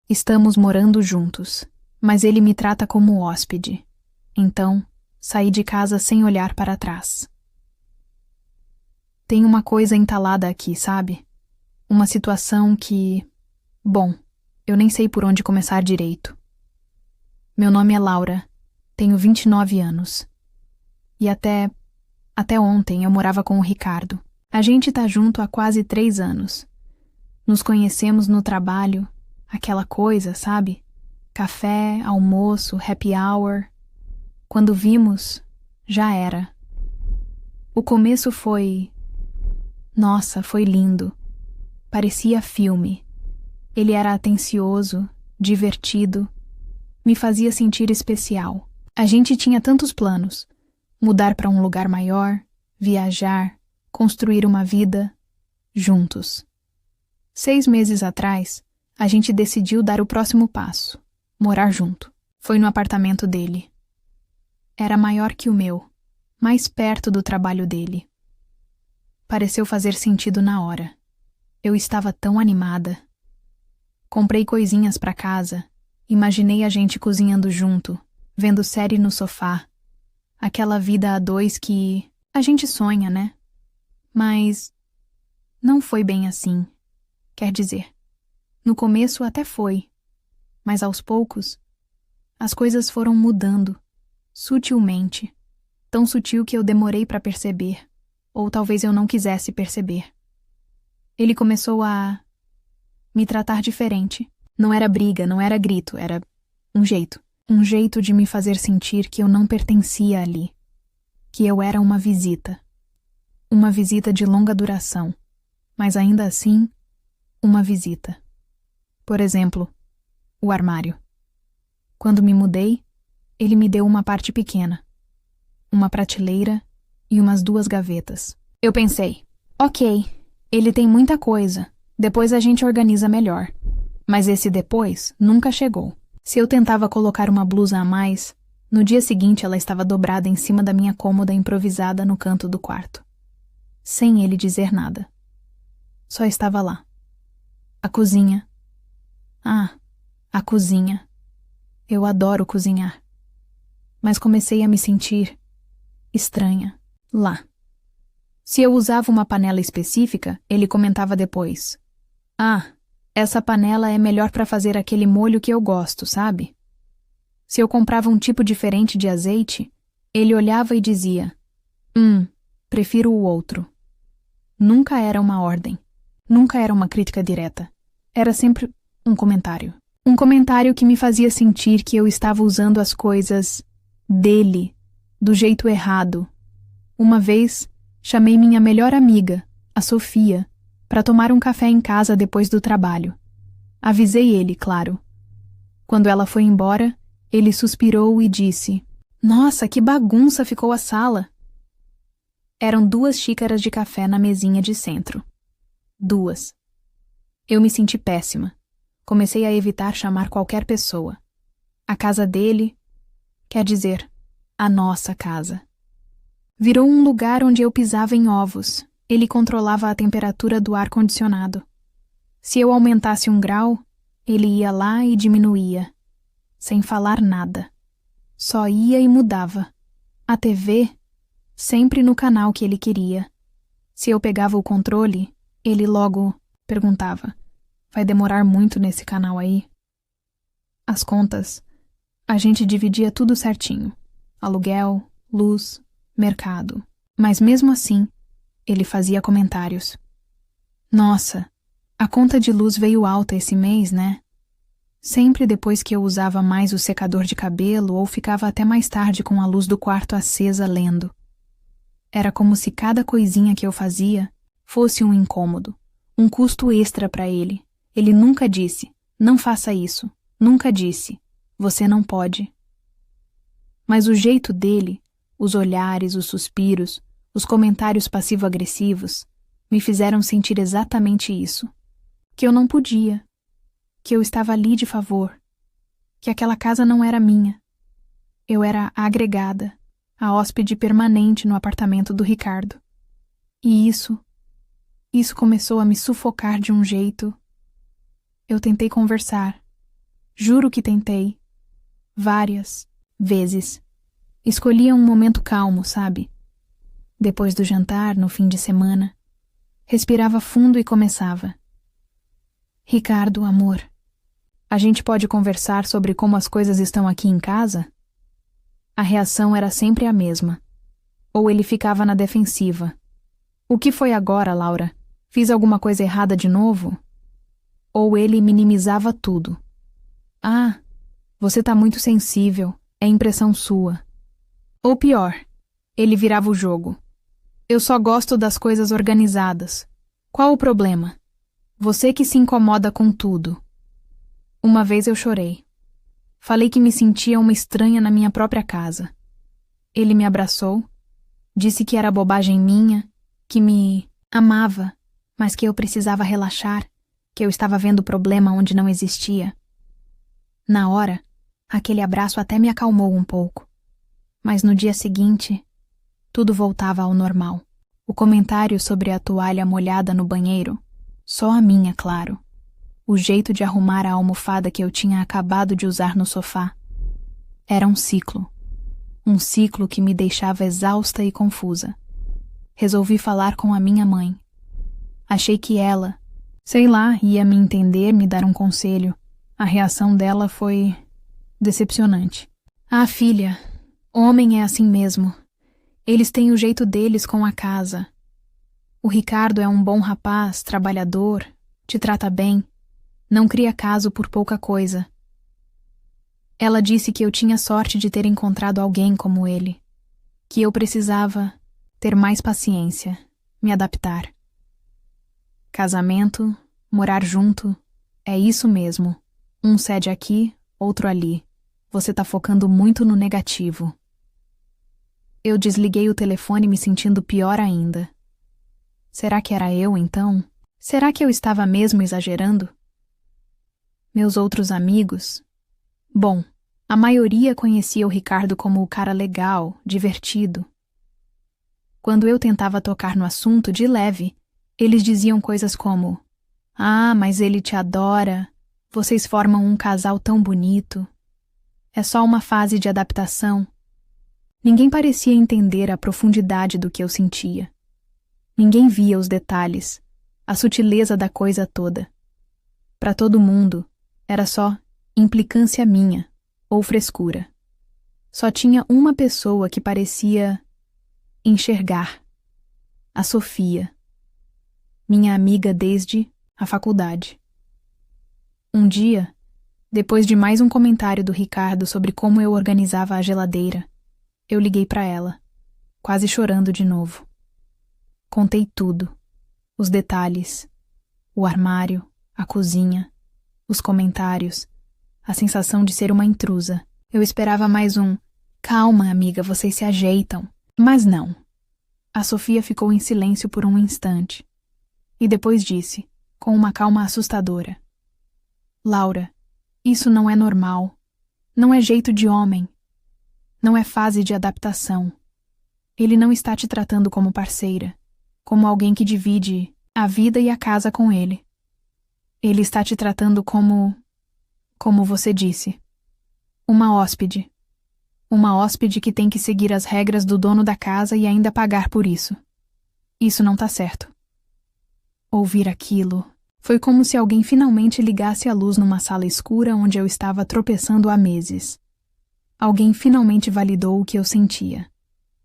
Estamos morando juntos, mas ele me trata como hóspede. Então, saí de casa sem olhar para trás. Tem uma coisa entalada aqui, sabe? Uma situação que... Bom, eu nem sei por onde começar direito. Meu nome é Laura, tenho 29 anos. E até ontem eu morava com o Ricardo. A gente tá junto há quase 3 anos. Nos conhecemos no trabalho, aquela coisa, sabe? Café, almoço, happy hour. Quando vimos, já era. O começo foi... Nossa, foi lindo. Parecia filme. Ele era atencioso, divertido, me fazia sentir especial. A gente tinha tantos planos. Mudar para um lugar maior, viajar, construir uma vida, juntos. 6 meses atrás, a gente decidiu dar o próximo passo, morar junto. Foi no apartamento dele. Era maior que o meu, mais perto do trabalho dele. Pareceu fazer sentido na hora. Eu estava tão animada. Comprei coisinhas para casa, imaginei a gente cozinhando junto, vendo série no sofá. Aquela vida a dois que a gente sonha, né? Mas não foi bem assim. Quer dizer, no começo até foi, mas aos poucos as coisas foram mudando, sutilmente, tão sutil que eu demorei para perceber, ou talvez eu não quisesse perceber. Ele começou a me tratar diferente. Não era briga, não era grito, era um jeito de me fazer sentir que eu não pertencia ali, que eu era uma visita de longa duração, mas ainda assim, uma visita. Por exemplo, o armário. Quando me mudei, ele me deu uma parte pequena, uma prateleira e umas 2 gavetas. Eu pensei, ok, ele tem muita coisa, depois a gente organiza melhor. Mas esse depois nunca chegou. Se eu tentava colocar uma blusa a mais, no dia seguinte ela estava dobrada em cima da minha cômoda improvisada no canto do quarto. Sem ele dizer nada. Só estava lá. A cozinha. Ah, a cozinha. Eu adoro cozinhar. Mas comecei a me sentir estranha lá. Se eu usava uma panela específica, ele comentava depois. Ah, essa panela é melhor para fazer aquele molho que eu gosto, sabe? Se eu comprava um tipo diferente de azeite, ele olhava e dizia, prefiro o outro. Nunca era uma ordem. Nunca era uma crítica direta. Era sempre um comentário. Um comentário que me fazia sentir que eu estava usando as coisas dele do jeito errado. Uma vez, chamei minha melhor amiga, a Sofia, para tomar um café em casa depois do trabalho. Avisei ele, claro. Quando ela foi embora, ele suspirou e disse, nossa, que bagunça ficou a sala. Eram 2 xícaras de café na mesinha de centro. 2. Eu me senti péssima. Comecei a evitar chamar qualquer pessoa. A casa dele, quer dizer, a nossa casa. Virou um lugar onde eu pisava em ovos. Ele controlava a temperatura do ar-condicionado. Se eu aumentasse 1 grau, ele ia lá e diminuía. Sem falar nada. Só ia e mudava. A TV, sempre no canal que ele queria. Se eu pegava o controle, ele logo perguntava, vai demorar muito nesse canal aí? As contas, a gente dividia tudo certinho. Aluguel, luz, mercado. Mas mesmo assim, ele fazia comentários. Nossa, a conta de luz veio alta esse mês, né? Sempre depois que eu usava mais o secador de cabelo ou ficava até mais tarde com a luz do quarto acesa lendo. Era como se cada coisinha que eu fazia fosse um incômodo, um custo extra para ele. Ele nunca disse, não faça isso. Nunca disse, você não pode. Mas o jeito dele, os olhares, os suspiros, os comentários passivo-agressivos, me fizeram sentir exatamente isso. Que eu não podia. Que eu estava ali de favor. Que aquela casa não era minha. Eu era a agregada, a hóspede permanente no apartamento do Ricardo. E isso começou a me sufocar de um jeito. Eu tentei conversar, Juro que tentei. Várias vezes. Escolhia um momento calmo, sabe? Depois do jantar, no fim de semana. Respirava fundo e começava. Ricardo, amor, a gente pode conversar sobre como as coisas estão aqui em casa? A reação era sempre a mesma. Ou ele ficava na defensiva. O que foi agora, Laura? Fiz alguma coisa errada de novo? Ou ele minimizava tudo. Ah, você tá muito sensível, é impressão sua. Ou pior, ele virava o jogo. Eu só gosto das coisas organizadas. Qual o problema? Você que se incomoda com tudo. Uma vez eu chorei. Falei que me sentia uma estranha na minha própria casa. Ele me abraçou, disse que era bobagem minha, que me amava, mas que eu precisava relaxar, que eu estava vendo o problema onde não existia. Na hora, aquele abraço até me acalmou um pouco. Mas no dia seguinte, tudo voltava ao normal. O comentário sobre a toalha molhada no banheiro, só a minha, claro. O jeito de arrumar a almofada que eu tinha acabado de usar no sofá. Era um ciclo. Um ciclo que me deixava exausta e confusa. Resolvi falar com a minha mãe. Achei que ela, sei lá, ia me entender, me dar um conselho. A reação dela foi decepcionante. Ah, filha, homem é assim mesmo. Eles têm o jeito deles com a casa. O Ricardo é um bom rapaz, trabalhador, te trata bem, não cria caso por pouca coisa. Ela disse que eu tinha sorte de ter encontrado alguém como ele, que eu precisava ter mais paciência, me adaptar. Casamento, morar junto, é isso mesmo. Um cede aqui, outro ali. Você tá focando muito no negativo. Eu desliguei o telefone me sentindo pior ainda. Será que era eu, então? Será que eu estava mesmo exagerando? Meus outros amigos? Bom, a maioria conhecia o Ricardo como o cara legal, divertido. Quando eu tentava tocar no assunto de leve, eles diziam coisas como: "Ah, mas ele te adora. Vocês formam um casal tão bonito. É só uma fase de adaptação." Ninguém parecia entender a profundidade do que eu sentia. Ninguém via os detalhes, a sutileza da coisa toda. Para todo mundo, era só implicância minha ou frescura. Só tinha uma pessoa que parecia enxergar: a Sofia, minha amiga desde a faculdade. Um dia, depois de mais um comentário do Ricardo sobre como eu organizava a geladeira, eu liguei para ela, quase chorando de novo. Contei tudo, os detalhes, o armário, a cozinha, os comentários, a sensação de ser uma intrusa. Eu esperava mais um "calma, amiga, vocês se ajeitam." Mas não. A Sofia ficou em silêncio por um instante. E depois disse, com uma calma assustadora: "Laura, isso não é normal. Não é jeito de homem. Não é fase de adaptação. Ele não está te tratando como parceira, como alguém que divide a vida e a casa com ele. Ele está te tratando como você disse, uma hóspede. Uma hóspede que tem que seguir as regras do dono da casa e ainda pagar por isso. Isso não tá certo." Ouvir aquilo foi como se alguém finalmente ligasse a luz numa sala escura onde eu estava tropeçando há meses. Alguém finalmente validou o que eu sentia.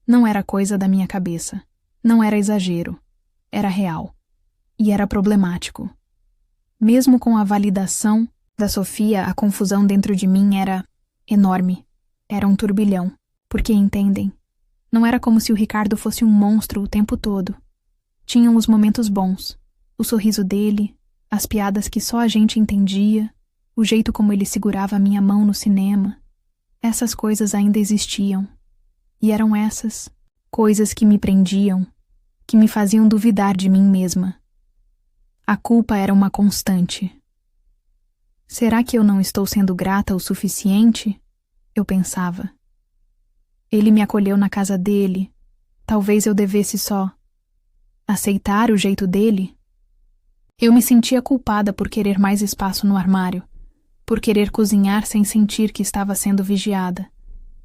Não era coisa da minha cabeça. Não era exagero. Era real. E era problemático. Mesmo com a validação da Sofia, a confusão dentro de mim era enorme. Era um turbilhão. Porque, entendem? Não era como se o Ricardo fosse um monstro o tempo todo. Tinham os momentos bons. O sorriso dele, as piadas que só a gente entendia, o jeito como ele segurava a minha mão no cinema. Essas coisas ainda existiam. E eram essas coisas que me prendiam, que me faziam duvidar de mim mesma. A culpa era uma constante. Será que eu não estou sendo grata o suficiente? Eu pensava. Ele me acolheu na casa dele. Talvez eu devesse só aceitar o jeito dele? Eu me sentia culpada por querer mais espaço no armário, por querer cozinhar sem sentir que estava sendo vigiada,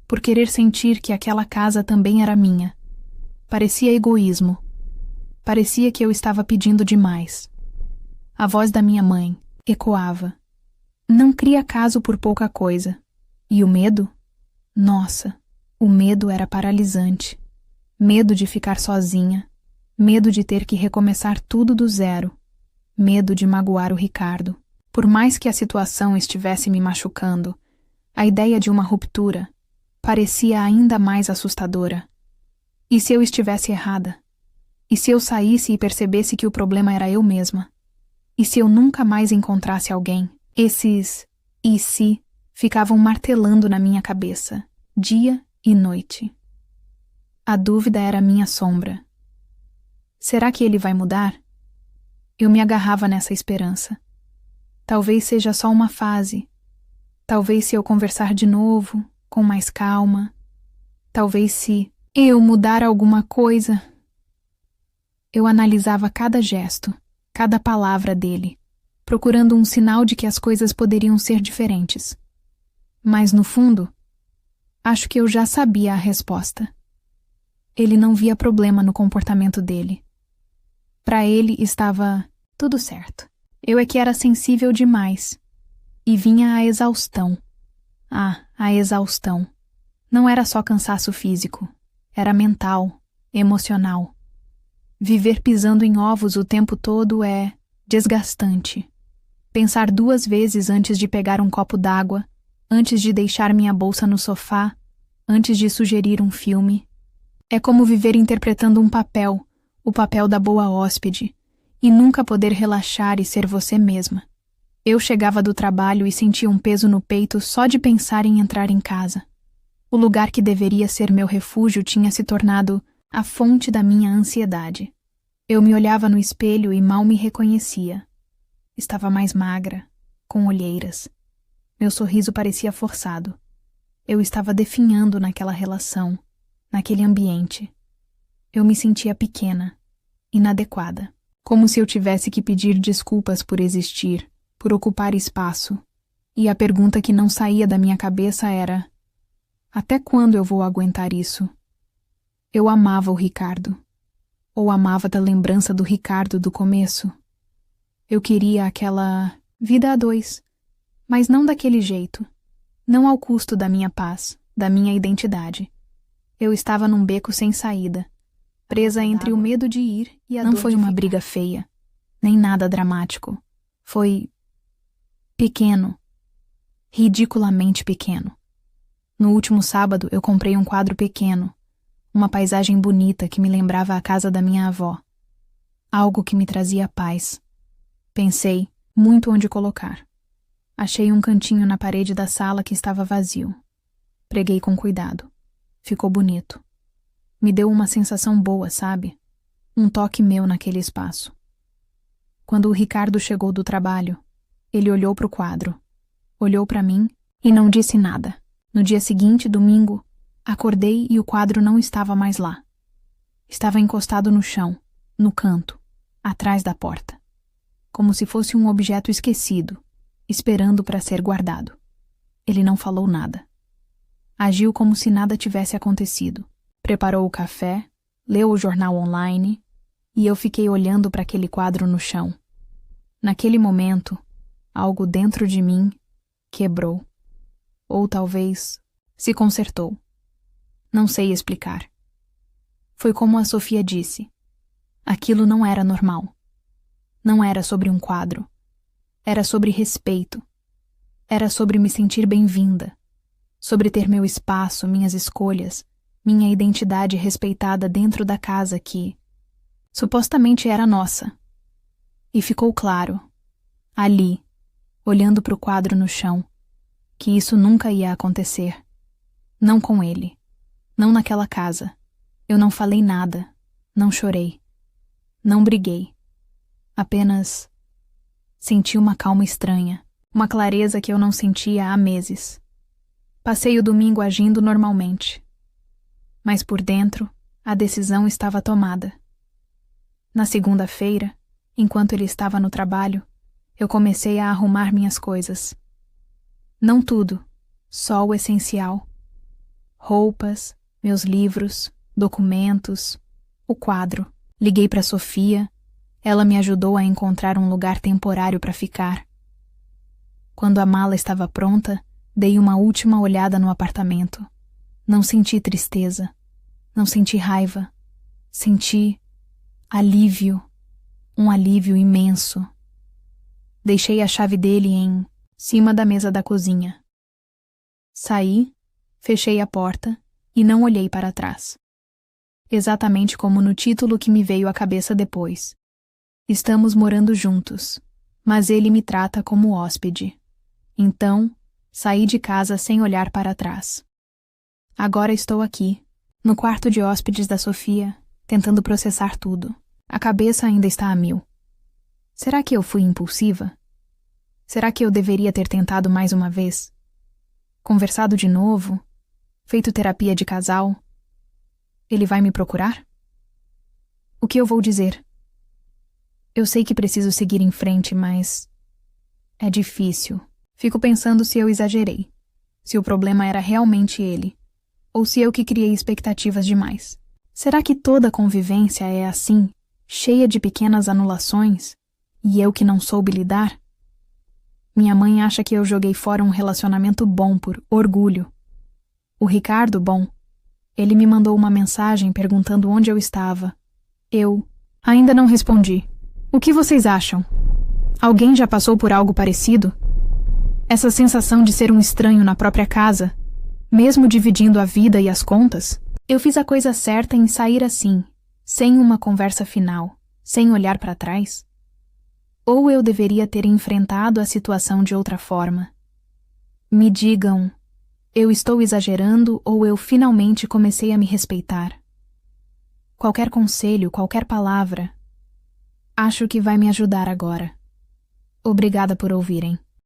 por querer sentir que aquela casa também era minha. Parecia egoísmo. Parecia que eu estava pedindo demais. A voz da minha mãe ecoava. Não cria caso por pouca coisa. E o medo? Nossa, o medo era paralisante. Medo de ficar sozinha. Medo de ter que recomeçar tudo do zero. Medo de magoar o Ricardo. Por mais que a situação estivesse me machucando, a ideia de uma ruptura parecia ainda mais assustadora. E se eu estivesse errada? E se eu saísse e percebesse que o problema era eu mesma? E se eu nunca mais encontrasse alguém? Esses "e se" ficavam martelando na minha cabeça, dia e noite. A dúvida era minha sombra. Será que ele vai mudar? Eu me agarrava nessa esperança. Talvez seja só uma fase. Talvez se eu conversar de novo, com mais calma. Talvez se eu mudar alguma coisa. Eu analisava cada gesto, cada palavra dele, procurando um sinal de que as coisas poderiam ser diferentes. Mas, no fundo, acho que eu já sabia a resposta. Ele não via problema no comportamento dele. Para ele estava tudo certo. Eu é que era sensível demais. E vinha a exaustão. A exaustão. Não era só cansaço físico. Era mental, emocional. Viver pisando em ovos o tempo todo é desgastante. Pensar 2 vezes antes de pegar um copo d'água, antes de deixar minha bolsa no sofá, antes de sugerir um filme. É como viver interpretando um papel, o papel da boa hóspede, e nunca poder relaxar e ser você mesma. Eu chegava do trabalho e sentia um peso no peito só de pensar em entrar em casa. O lugar que deveria ser meu refúgio tinha se tornado a fonte da minha ansiedade. Eu me olhava no espelho e mal me reconhecia. Estava mais magra, com olheiras. Meu sorriso parecia forçado. Eu estava definhando naquela relação, naquele ambiente. Eu me sentia pequena, inadequada. Como se eu tivesse que pedir desculpas por existir, por ocupar espaço. E a pergunta que não saía da minha cabeça era: até quando eu vou aguentar isso? Eu amava o Ricardo. Ou amava da lembrança do Ricardo do começo. Eu queria aquela vida a 2, mas não daquele jeito. Não ao custo da minha paz, da minha identidade. Eu estava num beco sem saída, presa entre o medo de ir e a dor de ficar. Não foi uma briga feia, nem nada dramático. Foi pequeno, ridiculamente pequeno. No último sábado eu comprei um quadro pequeno, uma paisagem bonita que me lembrava a casa da minha avó. Algo que me trazia paz. Pensei muito onde colocar. Achei um cantinho na parede da sala que estava vazio. Preguei com cuidado. Ficou bonito. Me deu uma sensação boa, sabe? Um toque meu naquele espaço. Quando o Ricardo chegou do trabalho, ele olhou para o quadro, olhou para mim e não disse nada. No dia seguinte, domingo, acordei e o quadro não estava mais lá. Estava encostado no chão, no canto, atrás da porta. Como se fosse um objeto esquecido, esperando para ser guardado. Ele não falou nada. Agiu como se nada tivesse acontecido. Preparou o café, leu o jornal online e eu fiquei olhando para aquele quadro no chão. Naquele momento, algo dentro de mim quebrou. Ou talvez se consertou. Não sei explicar. Foi como a Sofia disse. Aquilo não era normal. Não era sobre um quadro. Era sobre respeito. Era sobre me sentir bem-vinda. Sobre ter meu espaço, minhas escolhas, minha identidade respeitada dentro da casa que, supostamente, era nossa. E ficou claro, ali, olhando para o quadro no chão, que isso nunca ia acontecer. Não com ele. Não naquela casa. Eu não falei nada. Não chorei. Não briguei. Apenas senti uma calma estranha, uma clareza que eu não sentia há meses. Passei o domingo agindo normalmente. Mas por dentro, a decisão estava tomada. Na segunda-feira, enquanto ele estava no trabalho, eu comecei a arrumar minhas coisas. Não tudo, só o essencial. Roupas, meus livros, documentos, o quadro. Liguei para Sofia. Ela me ajudou a encontrar um lugar temporário para ficar. Quando a mala estava pronta, dei uma última olhada no apartamento. Não senti tristeza. Não senti raiva. Senti alívio. Um alívio imenso. Deixei a chave dele em cima da mesa da cozinha. Saí, fechei a porta e não olhei para trás. Exatamente como no título que me veio à cabeça depois. Estamos morando juntos, mas ele me trata como hóspede. Então, saí de casa sem olhar para trás. Agora estou aqui, no quarto de hóspedes da Sofia, tentando processar tudo. A cabeça ainda está a mil. Será que eu fui impulsiva? Será que eu deveria ter tentado mais uma vez? Conversado de novo? Feito terapia de casal? Ele vai me procurar? O que eu vou dizer? Eu sei que preciso seguir em frente, mas é difícil. Fico pensando se eu exagerei, se o problema era realmente ele, ou se eu que criei expectativas demais. Será que toda convivência é assim, cheia de pequenas anulações, e eu que não soube lidar? Minha mãe acha que eu joguei fora um relacionamento bom por orgulho. O Ricardo, bom, ele me mandou uma mensagem perguntando onde eu estava. Eu ainda não respondi. O que vocês acham? Alguém já passou por algo parecido? Essa sensação de ser um estranho na própria casa, mesmo dividindo a vida e as contas? Eu fiz a coisa certa em sair assim, sem uma conversa final, sem olhar para trás? Ou eu deveria ter enfrentado a situação de outra forma? Me digam, eu estou exagerando ou eu finalmente comecei a me respeitar? Qualquer conselho, qualquer palavra, acho que vai me ajudar agora. Obrigada por ouvirem.